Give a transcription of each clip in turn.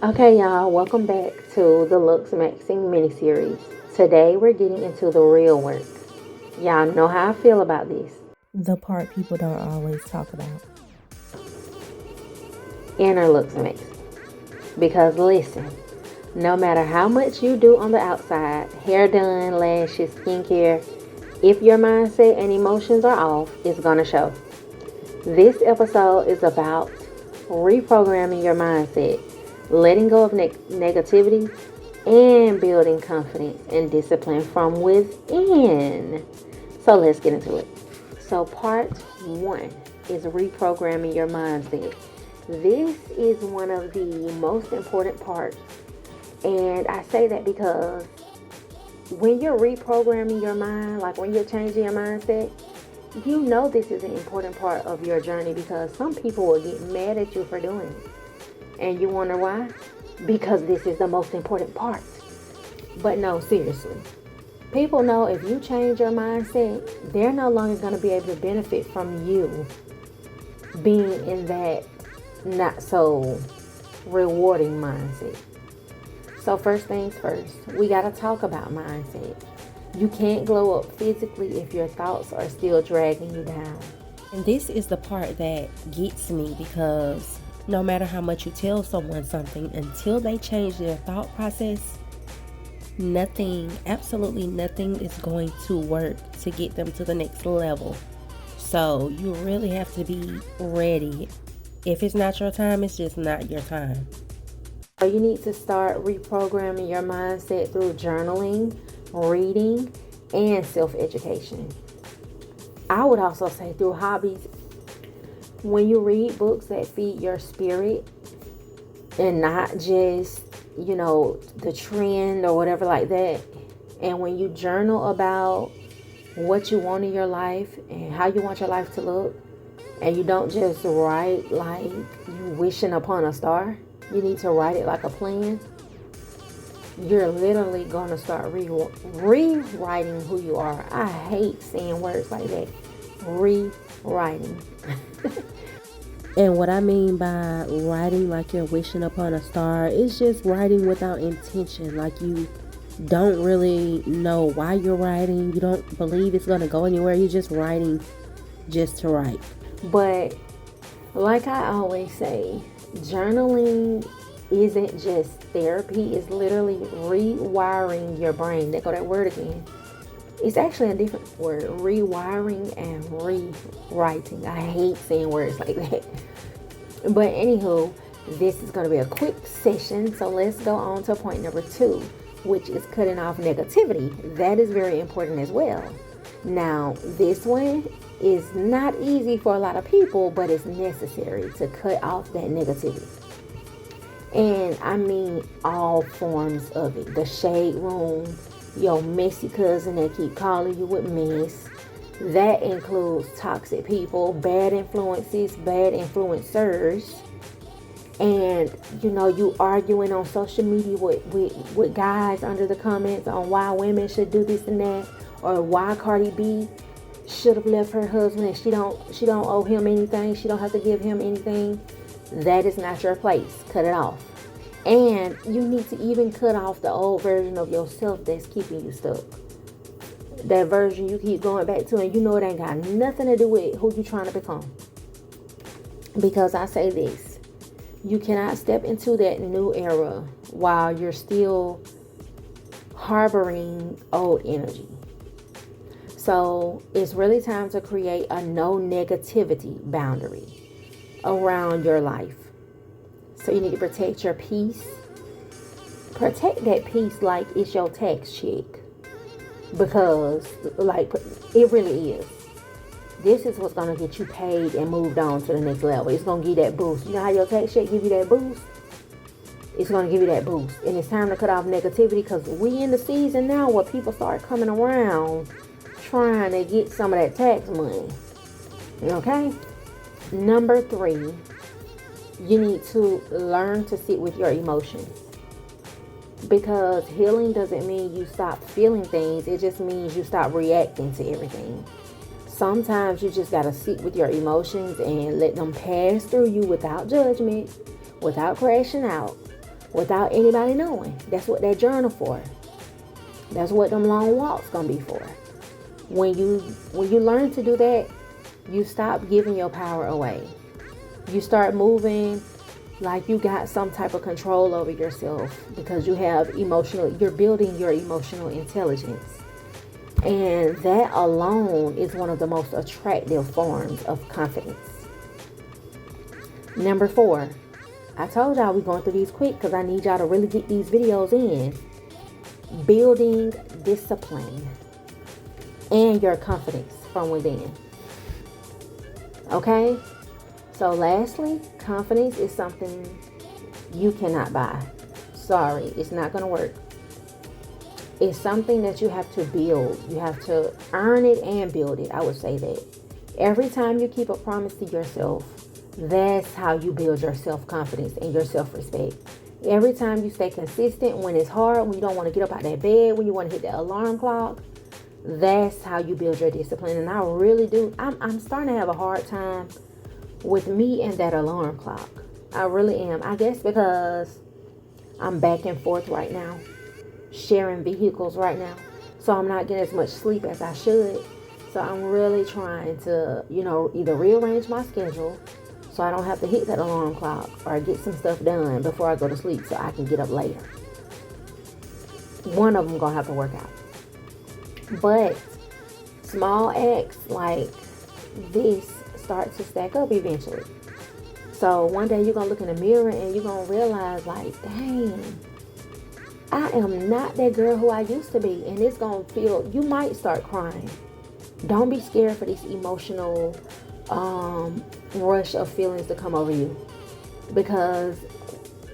Okay, y'all, welcome back to the LOOKSMAXXING mini-series. Today, we're getting into the real work. Y'all know how I feel about this. The part people don't always talk about. Inner LOOKSMAXXING. Because listen, no matter how much you do on the outside, hair done, lashes, skincare, if your mindset and emotions are off, it's gonna show. This episode is about reprogramming your mindset, letting go of negativity, and building confidence and discipline from within. So let's get into it. So part 1 is reprogramming your mindset. This is one of the most important parts. And I say that because when you're reprogramming your mind, like when you're changing your mindset, you know this is an important part of your journey because some people will get mad at you for doing it. And you wonder why? Because this is the most important part. But no, seriously. People know if you change your mindset, they're no longer going to be able to benefit from you being in that not so rewarding mindset. So first things first, we got to talk about mindset. You can't glow up physically if your thoughts are still dragging you down. And this is the part that gets me because no matter how much you tell someone something, until they change their thought process, nothing, absolutely nothing is going to work to get them to the next level. So you really have to be ready. If it's not your time, it's just not your time. So you need to start reprogramming your mindset through journaling, reading, and self-education. I would also say through hobbies. When you read books that feed your spirit and not just, the trend or whatever like that. And when you journal about what you want in your life and how you want your life to look, and you don't just write like you wishing upon a star, you need to write it like a plan. You're literally going to start rewriting who you are. I hate saying words like that. Rewriting. And what I mean by writing like you're wishing upon a star is just writing without intention. Like you don't really know why you're writing. You don't believe it's going to go anywhere. You're just writing just to write. But like I always say, journaling isn't just therapy. It's literally rewiring your brain. There go that word again. It's actually a different word, rewiring and rewriting. I hate saying words like that. But anywho, this is going to be a quick session. So let's go on to point number 2, which is cutting off negativity. That is very important as well. Now, this one is not easy for a lot of people, but it's necessary to cut off that negativity. And I mean all forms of it. The shade room, your messy cousin that keep calling you with mess. That includes toxic people, bad influences, bad influencers. And, you arguing on social media with guys under the comments on why women should do this and that. Or why Cardi B should have left her husband and she don't owe him anything. She don't have to give him anything. That is not your place. Cut it off. And you need to even cut off the old version of yourself that's keeping you stuck. That version you keep going back to and it ain't got nothing to do with who you're trying to become. Because I say this, you cannot step into that new era while you're still harboring old energy. So it's really time to create a no negativity boundary around your life. So you need to protect your peace. Protect that peace like it's your tax check. Because, it really is. This is what's going to get you paid and moved on to the next level. It's going to give you that boost. You know how your tax check give you that boost? It's going to give you that boost. And it's time to cut off negativity because we in the season now where people start coming around trying to get some of that tax money. Okay? Number 3. You need to learn to sit with your emotions. Because healing doesn't mean you stop feeling things. It just means you stop reacting to everything. Sometimes you just got to sit with your emotions and let them pass through you without judgment, without crashing out. without anybody knowing. That's what that journal for. That's what them long walks gonna be for. When you learn to do that, you stop giving your power away. You start moving like you got some type of control over yourself, because you're building your emotional intelligence. And that alone is one of the most attractive forms of confidence. Number 4, I told y'all we're going through these quick because I need y'all to really get these videos in. Building discipline and your confidence from within. Okay? So lastly, confidence is something you cannot buy. Sorry, it's not going to work. It's something that you have to build. You have to earn it and build it. I would say that. Every time you keep a promise to yourself, that's how you build your self-confidence and your self-respect. Every time you stay consistent when it's hard, when you don't want to get up out of that bed, when you want to hit that alarm clock, that's how you build your discipline. And I really do. I'm starting to have a hard time with me and that alarm clock. I really am. I guess because I'm back and forth right now, sharing vehicles right now. So I'm not getting as much sleep as I should. So I'm really trying to, either rearrange my schedule so I don't have to hit that alarm clock, or get some stuff done before I go to sleep so I can get up later. One of them gonna have to work out. But small acts like this start to stack up eventually. So one day you're gonna look in the mirror and you're gonna realize, like, dang, I am not that girl who I used to be. And it's gonna feel, you might start crying. Don't be scared for this emotional rush of feelings to come over you, because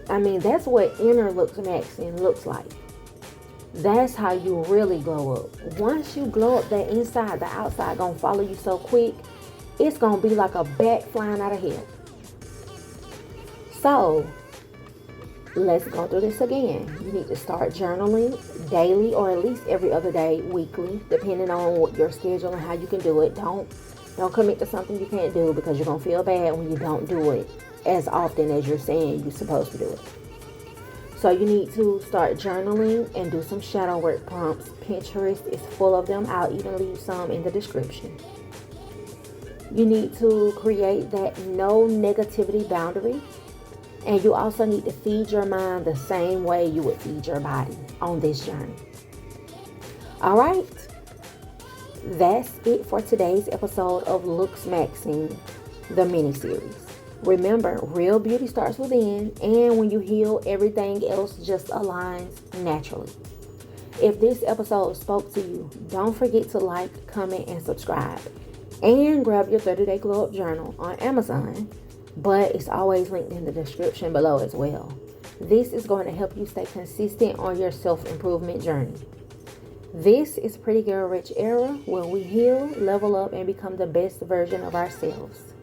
that's what inner LOOKSMAXXING looks like. That's how you really glow up. Once you glow up, that inside, the outside gonna follow you so quick, it's gonna be like a bat flying out of hell. So let's go through this again. You need to start journaling daily, or at least every other day, weekly, depending on what your schedule and how you can do it. Don't commit to something you can't do, because you're going to feel bad when you don't do it as often as you're saying you're supposed to do it. So you need to start journaling and do some shadow work prompts. Pinterest is full of them. I'll even leave some in the description. You need to create that no negativity boundary. And you also need to feed your mind the same way you would feed your body on this journey. All right. That's it for today's episode of LOOKSMAXXING, the mini-series. Remember, real beauty starts within, and when you heal, everything else just aligns naturally. If this episode spoke to you, don't forget to like, comment, and subscribe. And grab your 30-day glow up journal on Amazon, but it's always linked in the description below as well. This is going to help you stay consistent on your self-improvement journey. This is Pretty Girl Rich Era, where we heal, level up, and become the best version of ourselves.